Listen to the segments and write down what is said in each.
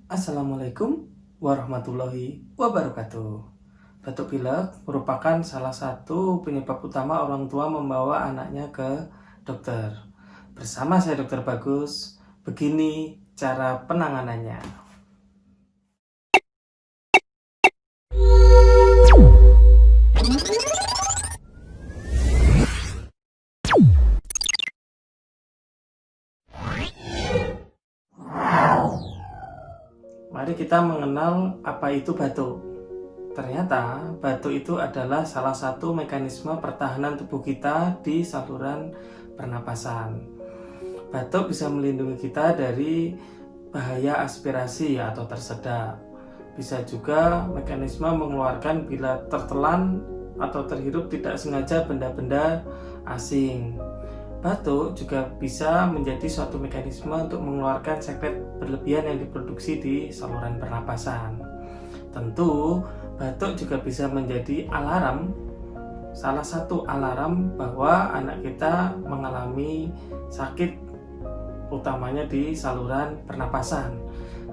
Assalamualaikum warahmatullahi wabarakatuh. Batuk pilek merupakan salah satu penyebab utama orang tua membawa anaknya ke dokter. Bersama saya Dokter Bagus, begini cara penanganannya. Mari kita mengenal apa itu batuk. Ternyata batuk itu adalah salah satu mekanisme pertahanan tubuh kita di saluran pernapasan. Batuk bisa melindungi kita dari bahaya aspirasi atau tersedak. Bisa juga mekanisme mengeluarkan bila tertelan atau terhirup tidak sengaja benda-benda asing. Batuk juga bisa menjadi suatu mekanisme untuk mengeluarkan sekret berlebihan yang diproduksi di saluran pernapasan. Tentu, batuk juga bisa menjadi alarm, salah satu alarm bahwa anak kita mengalami sakit utamanya di saluran pernapasan.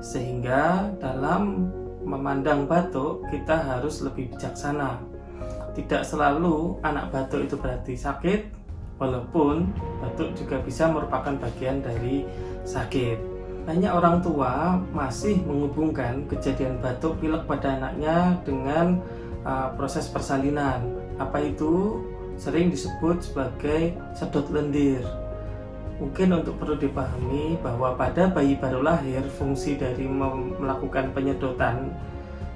Sehingga dalam memandang batuk kita harus lebih bijaksana. Tidak selalu anak batuk itu berarti sakit, walaupun batuk juga bisa merupakan bagian dari sakit. Banyak orang tua masih menghubungkan kejadian batuk pilek pada anaknya dengan proses persalinan. Apa itu? Sering disebut sebagai sedot lendir. Mungkin untuk perlu dipahami bahwa pada bayi baru lahir, fungsi dari melakukan penyedotan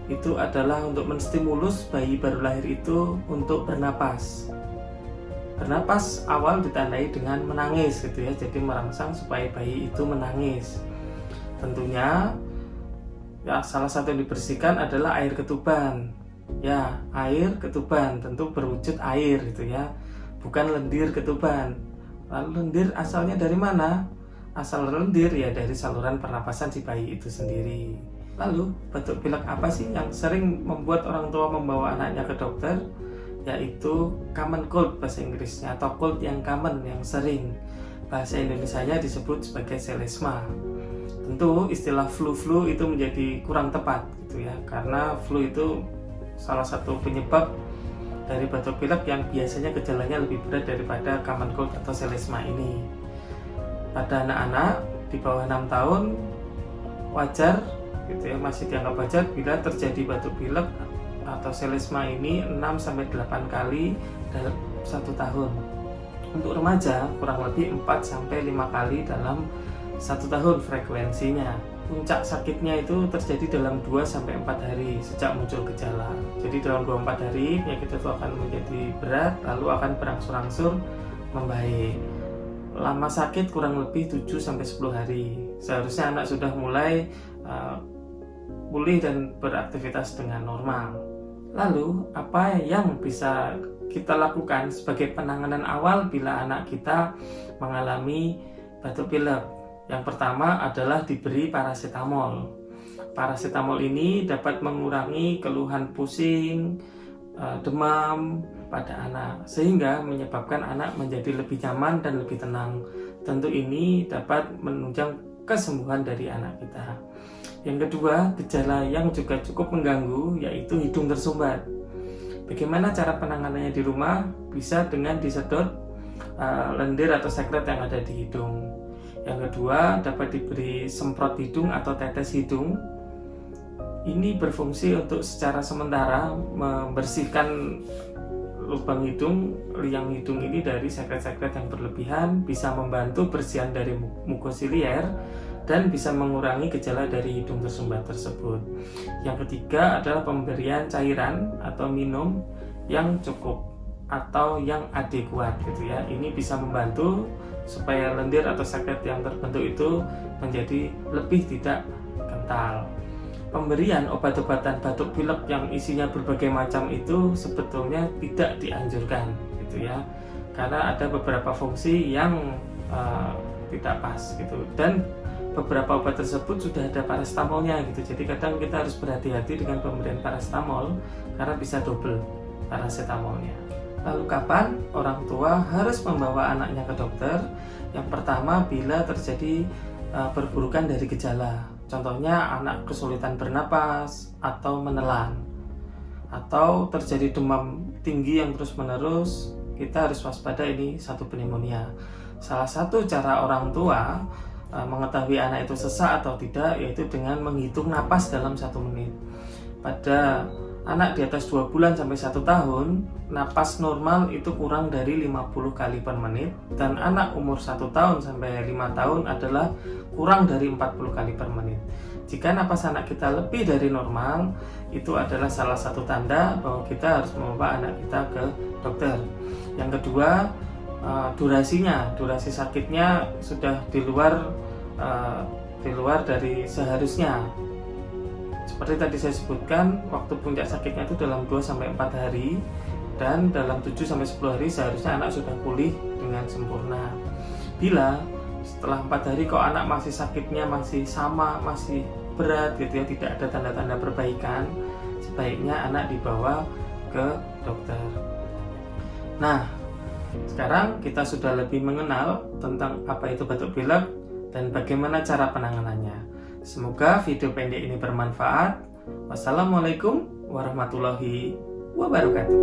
itu adalah untuk menstimulus bayi baru lahir itu untuk bernapas. Bernapas awal ditandai dengan menangis gitu ya, jadi merangsang supaya bayi itu menangis. Tentunya ya salah satu yang dibersihkan adalah air ketuban. Ya, air ketuban tentu berwujud air gitu ya, bukan lendir ketuban. Lalu lendir asalnya dari mana? Asal lendir ya dari saluran pernapasan si bayi itu sendiri. Lalu batuk pilek apa sih yang sering membuat orang tua membawa anaknya ke dokter? Yaitu common cold bahasa Inggrisnya, atau cold yang common, yang sering. Bahasa Indonesianya disebut sebagai selesma. Tentu istilah flu itu menjadi kurang tepat gitu ya, karena flu itu salah satu penyebab dari batuk pilek yang biasanya gejalanya lebih berat daripada common cold atau selesma ini. Pada anak-anak di bawah 6 tahun wajar gitu ya, masih dianggap wajar bila terjadi batuk pilek atau selesma ini 6-8 kali dalam 1 tahun. Untuk remaja kurang lebih 4-5 kali dalam 1 tahun frekuensinya. Puncak sakitnya itu terjadi dalam 2-4 hari sejak muncul gejala. Jadi dalam 2-4 hari penyakit itu akan menjadi berat, lalu akan berangsur-angsur membaik. Lama sakit kurang lebih 7-10 hari. Seharusnya anak sudah mulai pulih dan beraktivitas dengan normal. Lalu, apa yang bisa kita lakukan sebagai penanganan awal bila anak kita mengalami batuk pilek? Yang pertama adalah diberi paracetamol. Paracetamol ini dapat mengurangi keluhan pusing, demam pada anak, sehingga menyebabkan anak menjadi lebih nyaman dan lebih tenang. Tentu ini dapat menunjang kesembuhan dari anak kita. Yang kedua, gejala yang juga cukup mengganggu yaitu hidung tersumbat. Bagaimana cara penanganannya di rumah? Bisa dengan disedot lendir atau sekret yang ada di hidung. Yang kedua, dapat diberi semprot hidung atau tetes hidung. Ini berfungsi untuk secara sementara membersihkan lubang hidung, liang hidung ini dari sekret-sekret yang berlebihan, bisa membantu bersihan dari mukosilier, dan bisa mengurangi gejala dari hidung tersumbat tersebut. Yang ketiga adalah pemberian cairan atau minum yang cukup atau yang adekuat gitu ya. Ini bisa membantu supaya lendir atau sekret yang terbentuk itu menjadi lebih tidak kental. Pemberian obat-obatan batuk pilek yang isinya berbagai macam itu sebetulnya tidak dianjurkan gitu ya, karena ada beberapa fungsi yang tidak pas gitu, dan beberapa obat tersebut sudah ada paracetamolnya gitu. Jadi kadang kita harus berhati-hati dengan pemberian paracetamol karena bisa double paracetamolnya. Lalu kapan orang tua harus membawa anaknya ke dokter? Yang pertama, bila terjadi perburukan dari gejala. Contohnya anak kesulitan bernapas atau menelan, atau terjadi demam tinggi yang terus-menerus, kita harus waspada, ini satu pneumonia. Salah satu cara orang tua mengetahui anak itu sesak atau tidak yaitu dengan menghitung napas dalam 1 menit. Pada anak di atas 2 bulan sampai 1 tahun, napas normal itu kurang dari 50 kali per menit, dan anak umur 1 tahun sampai 5 tahun adalah kurang dari 40 kali per menit. Jika napas anak kita lebih dari normal, itu adalah salah satu tanda bahwa kita harus membawa anak kita ke dokter. Yang kedua, durasi sakitnya sudah di luar dari seharusnya. Seperti tadi saya sebutkan, waktu puncak sakitnya itu dalam 2-4 hari, dan dalam 7-10 hari seharusnya anak sudah pulih dengan sempurna. Bila setelah 4 hari kok anak masih sakitnya masih sama, masih berat gitu ya, tidak ada tanda-tanda perbaikan, sebaiknya anak dibawa ke dokter. Nah, sekarang kita sudah lebih mengenal tentang apa itu batuk pilek dan bagaimana cara penanganannya. Semoga video pendek ini bermanfaat. Wassalamualaikum warahmatullahi wabarakatuh.